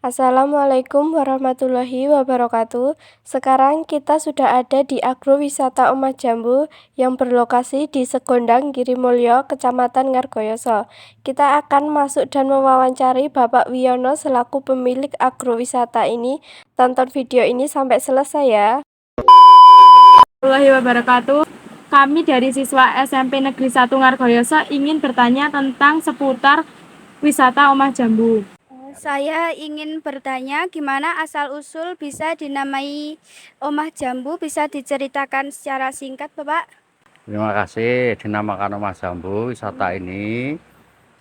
Assalamualaikum warahmatullahi wabarakatuh. Sekarang kita sudah ada di Agrowisata Omah Jambu yang berlokasi di Segondang Girimulyo, Kecamatan Ngargoyoso. Kita akan masuk dan mewawancari Bapak Wiono selaku pemilik agrowisata ini. Tonton video ini sampai selesai ya. Warahmatullahi wabarakatuh. Kami dari siswa SMP Negeri 1 Ngargoyoso ingin bertanya tentang seputar wisata Omah Jambu. Saya ingin bertanya gimana asal-usul bisa dinamai Omah Jambu, bisa diceritakan secara singkat, Bapak? Terima kasih. Dinamakan Omah Jambu wisata ini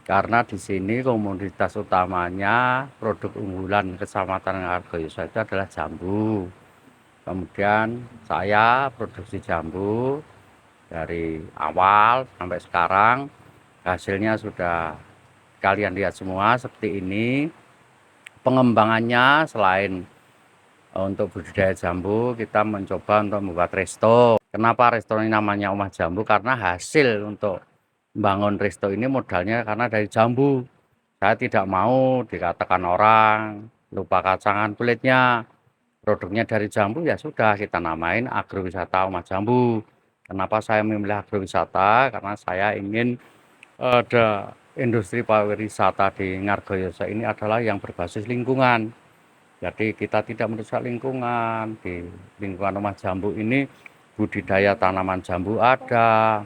karena di sini komoditas utamanya produk unggulan Kecamatan Ngargoyoso itu adalah jambu. Kemudian saya produksi jambu dari awal sampai sekarang, hasilnya sudah kalian lihat semua seperti ini. Pengembangannya selain untuk budidaya jambu, kita mencoba untuk membuat resto. Kenapa resto ini namanya Omah Jambu? Karena hasil untuk membangun resto ini modalnya karena dari jambu. Saya tidak mau dikatakan orang lupa kacangan kulitnya. Produknya dari jambu, ya sudah kita namain agrowisata Omah Jambu. Kenapa saya memilih agrowisata? Karena saya ingin ada industri pariwisata di Ngargoyoso ini adalah yang berbasis lingkungan. Jadi kita tidak merusak lingkungan. Di lingkungan Omah Jambu ini budidaya tanaman jambu ada,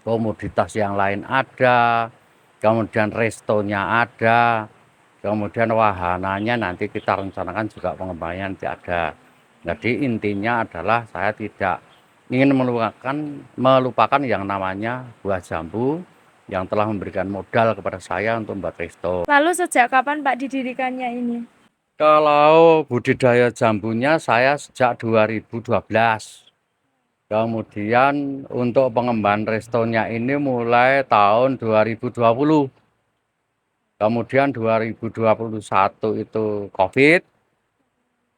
komoditas yang lain ada, kemudian restonya ada, kemudian wahananya nanti kita rencanakan juga pengembangannya nanti ada. Jadi intinya adalah saya tidak ingin melupakan yang namanya buah jambu yang telah memberikan modal kepada saya untuk membuat resto. Lalu sejak kapan Pak didirikannya ini? Kalau budidaya jambunya saya sejak 2012. Kemudian untuk pengembangan restonya ini mulai tahun 2020. Kemudian 2021 itu COVID,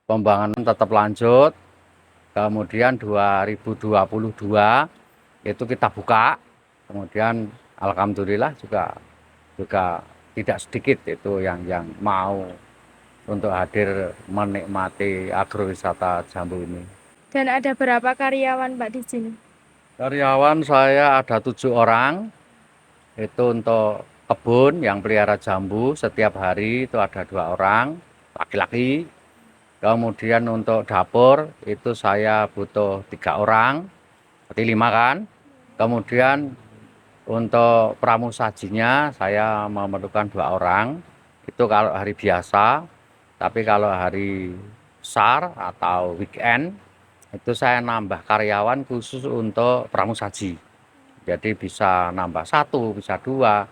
pembangunan tetap lanjut. Kemudian 2022 itu kita buka. Kemudian alhamdulillah juga tidak sedikit itu yang mau untuk hadir menikmati agrowisata jambu ini. Dan ada berapa karyawan Pak di sini? Karyawan saya ada 7 orang. Itu untuk kebun yang pelihara jambu setiap hari itu ada 2 orang laki-laki. Kemudian untuk dapur itu saya butuh 3 orang, berarti 5 kan. Kemudian untuk pramusajinya saya memerlukan 2 orang, itu kalau hari biasa. Tapi kalau hari besar atau weekend itu saya nambah karyawan khusus untuk pramusaji. Jadi bisa nambah 1, bisa 2,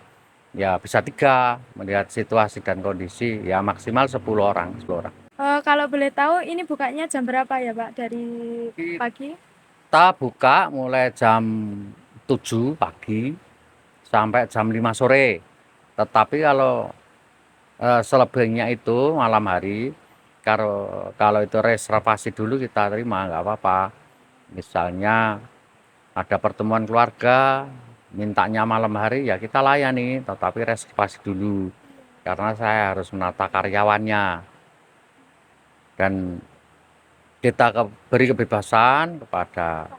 ya bisa 3, melihat situasi dan kondisi, ya maksimal 10 orang. Kalau boleh tahu ini bukanya jam berapa ya Pak, dari pagi? Kita buka mulai jam 7 pagi sampai jam 5 sore. Tetapi kalau selebihnya itu malam hari, kalau itu reservasi dulu kita terima, nggak apa-apa. Misalnya ada pertemuan keluarga, mintanya malam hari, ya kita layani, tetapi reservasi dulu. Karena saya harus menata karyawannya. Dan kita beri kebebasan kepada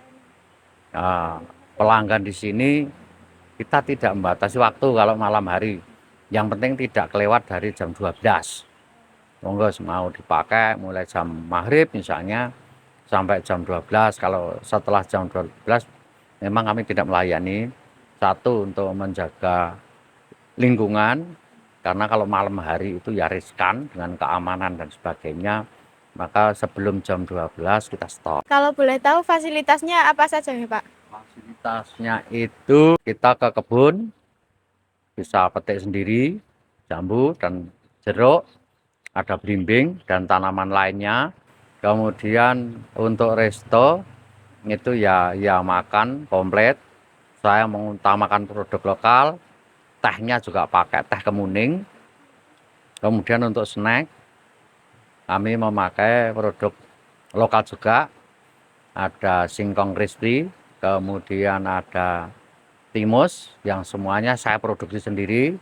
pelanggan di sini, kita tidak membatasi waktu kalau malam hari. Yang penting tidak kelewat dari jam 12. Monggo mau dipakai mulai jam maghrib misalnya sampai jam 12. Kalau setelah jam 12 memang kami tidak melayani. Satu, untuk menjaga lingkungan, karena kalau malam hari itu ya riskan dengan keamanan dan sebagainya. Maka sebelum jam 12 kita stop. Kalau boleh tahu fasilitasnya apa saja ya Pak? Fasilitasnya itu kita ke kebun, bisa petik sendiri, jambu dan jeruk, ada belimbing dan tanaman lainnya. Kemudian untuk resto itu ya makan komplit. Saya mengutamakan produk lokal, tehnya juga pakai teh kemuning. Kemudian untuk snack kami memakai produk lokal juga, ada singkong crispy, kemudian ada timus yang semuanya saya produksi sendiri,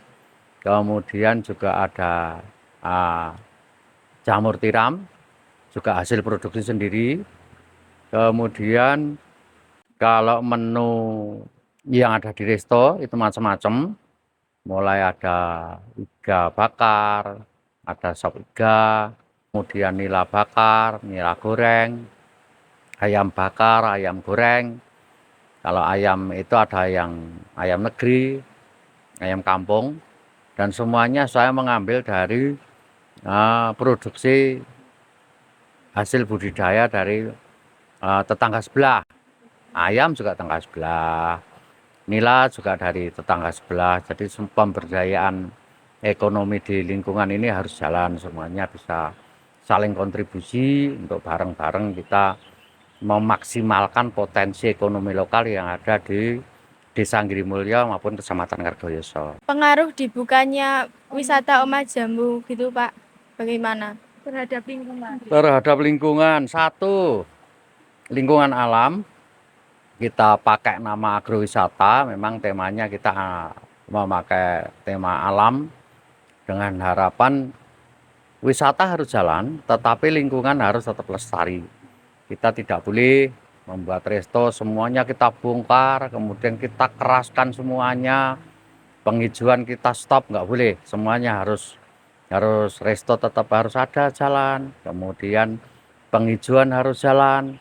kemudian juga ada jamur tiram juga hasil produksi sendiri. Kemudian kalau menu yang ada di resto itu macam-macam, mulai ada iga bakar, ada sop iga, kemudian nila bakar, nila goreng, ayam bakar, ayam goreng. Kalau ayam itu ada yang ayam negeri, ayam kampung, dan semuanya saya mengambil dari produksi hasil budidaya dari tetangga sebelah. Ayam juga tetangga sebelah, nila juga dari tetangga sebelah. Jadi pemberdayaan ekonomi di lingkungan ini harus jalan, semuanya bisa saling kontribusi untuk bareng-bareng kita memaksimalkan potensi ekonomi lokal yang ada di Desa Girimulyo maupun Kecamatan Ngargoyoso. Pengaruh dibukanya wisata Omah Jambu gitu Pak, bagaimana? Terhadap lingkungan. Terhadap lingkungan, satu, lingkungan alam, kita pakai nama agrowisata, memang temanya kita memakai tema alam dengan harapan wisata harus jalan, tetapi lingkungan harus tetap lestari. Kita tidak boleh membuat resto semuanya kita bongkar, kemudian kita keraskan semuanya, penghijauan kita stop, nggak boleh. Semuanya harus resto tetap harus ada jalan, kemudian penghijauan harus jalan,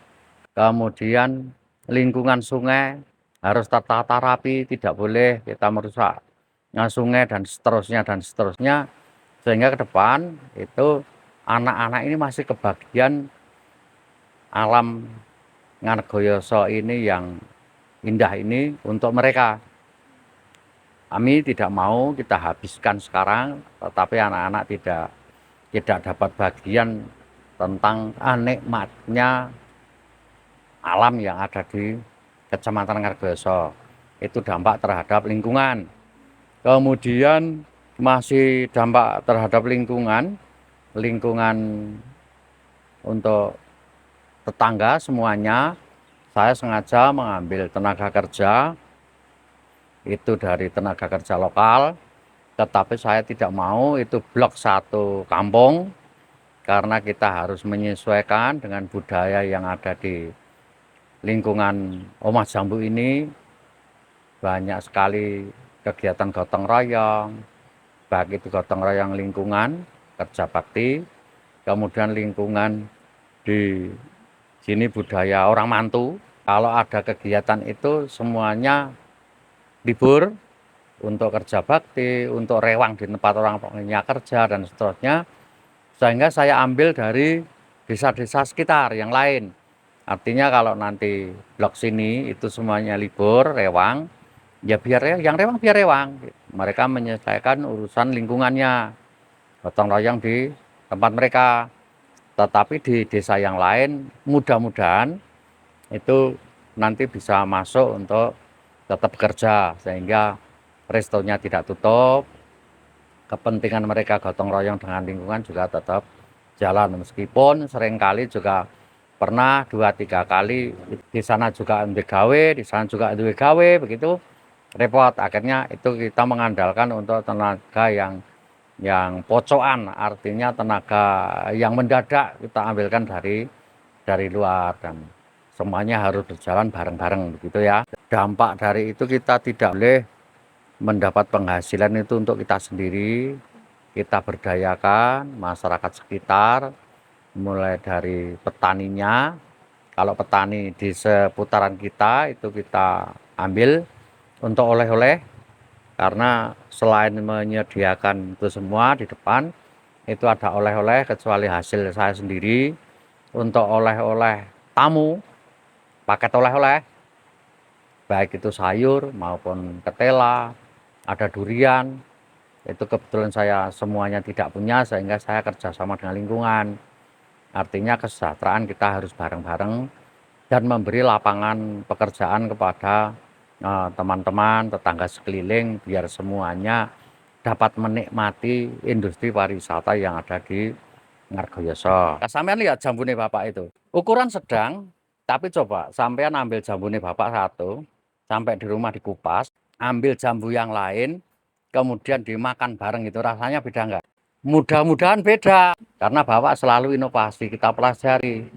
kemudian lingkungan sungai harus tertata rapi, tidak boleh kita merusak sungai dan seterusnya, sehingga ke depan itu anak-anak ini masih kebagian alam Ngargoyoso ini yang indah ini untuk mereka. Kami tidak mau kita habiskan sekarang, tetapi anak-anak tidak dapat bagian tentang nikmatnya alam yang ada di Kecamatan Ngargoyoso. Itu dampak terhadap lingkungan. Kemudian masih dampak terhadap lingkungan untuk tetangga semuanya, saya sengaja mengambil tenaga kerja itu dari tenaga kerja lokal, tetapi saya tidak mau itu blok satu kampung, karena kita harus menyesuaikan dengan budaya yang ada di lingkungan Omah Jambu ini. Banyak sekali kegiatan gotong royong, baik itu gotong royong lingkungan, kerja bakti, kemudian lingkungan di sini budaya orang mantu. Kalau ada kegiatan itu semuanya libur untuk kerja bakti, untuk rewang di tempat orang punya kerja dan seterusnya. Sehingga saya ambil dari desa-desa sekitar yang lain. Artinya kalau nanti blok sini itu semuanya libur, rewang, ya biar yang rewang biar rewang. Mereka menyelesaikan urusan lingkungannya, gotong royong di tempat mereka. Tetapi di desa yang lain mudah-mudahan itu nanti bisa masuk untuk tetap bekerja, sehingga restonya tidak tutup, kepentingan mereka gotong royong dengan lingkungan juga tetap jalan. Meskipun seringkali juga pernah 2-3 kali di sana juga gawe, di sana juga gawe, begitu repot. Akhirnya itu kita mengandalkan untuk tenaga yang pocokan, artinya tenaga yang mendadak kita ambilkan dari luar, dan semuanya harus berjalan bareng-bareng begitu ya. Dampak dari itu kita tidak boleh mendapat penghasilan itu untuk kita sendiri, kita berdayakan masyarakat sekitar, mulai dari petaninya. Kalau petani di seputaran kita itu kita ambil untuk oleh-oleh, karena selain menyediakan itu semua di depan, itu ada oleh-oleh, kecuali hasil saya sendiri untuk oleh-oleh tamu, paket oleh-oleh, baik itu sayur maupun ketela, ada durian, itu kebetulan saya semuanya tidak punya, sehingga saya kerjasama dengan lingkungan. Artinya kesejahteraan kita harus bareng-bareng dan memberi lapangan pekerjaan kepada teman-teman, tetangga sekeliling, biar semuanya dapat menikmati industri pariwisata yang ada di Ngargoyoso. Sampean lihat jambune Bapak itu. Ukuran sedang, tapi coba sampean ambil jambune Bapak satu, sampai di rumah dikupas, ambil jambu yang lain, kemudian dimakan bareng itu rasanya beda enggak? Mudah-mudahan beda, karena Bapak selalu inovasi, kita pelajari.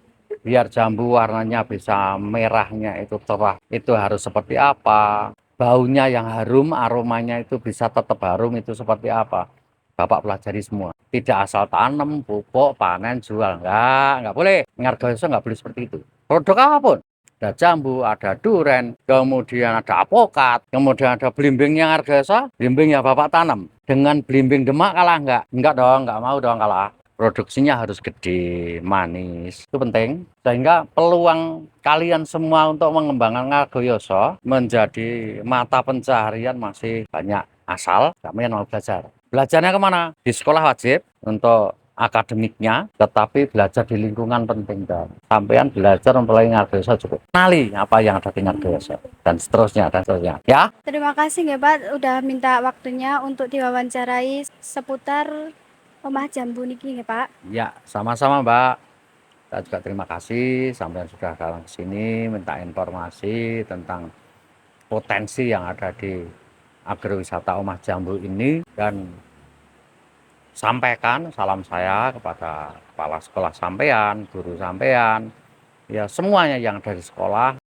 Biar jambu warnanya bisa merahnya itu cerah, itu harus seperti apa? Baunya yang harum, aromanya itu bisa tetap harum itu seperti apa? Bapak pelajari semua. Tidak asal tanam, pupuk, panen, jual. Enggak boleh. Ngargoyoso enggak boleh seperti itu. Produk apapun. Ada jambu, ada duren, kemudian ada apokat, kemudian ada belimbingnya Ngargoyoso, belimbing yang Bapak tanam. Dengan belimbing Demak kalah enggak? Enggak dong, enggak mau dong kalah. Produksinya harus gede, manis. Itu penting. Sehingga peluang kalian semua untuk mengembangkan Ngargoyoso menjadi mata pencaharian masih banyak. Asal kalian mau belajar. Belajarnya kemana? Di sekolah wajib untuk akademiknya, tetapi belajar di lingkungan penting dan sampean belajar mempelajari Ngargoyoso cukup. Kenali apa yang ada di Ngargoyoso dan seterusnya dan seterusnya. Ya. Terima kasih ya Pak udah minta waktunya untuk diwawancarai seputar Omah Jambu niki ya Pak. Ya, sama-sama Mbak. Saya juga terima kasih sampean sudah datang ke sini minta informasi tentang potensi yang ada di agrowisata Omah Jambu ini dan sampaikan salam saya kepada kepala sekolah sampean, guru sampean, ya semuanya yang dari sekolah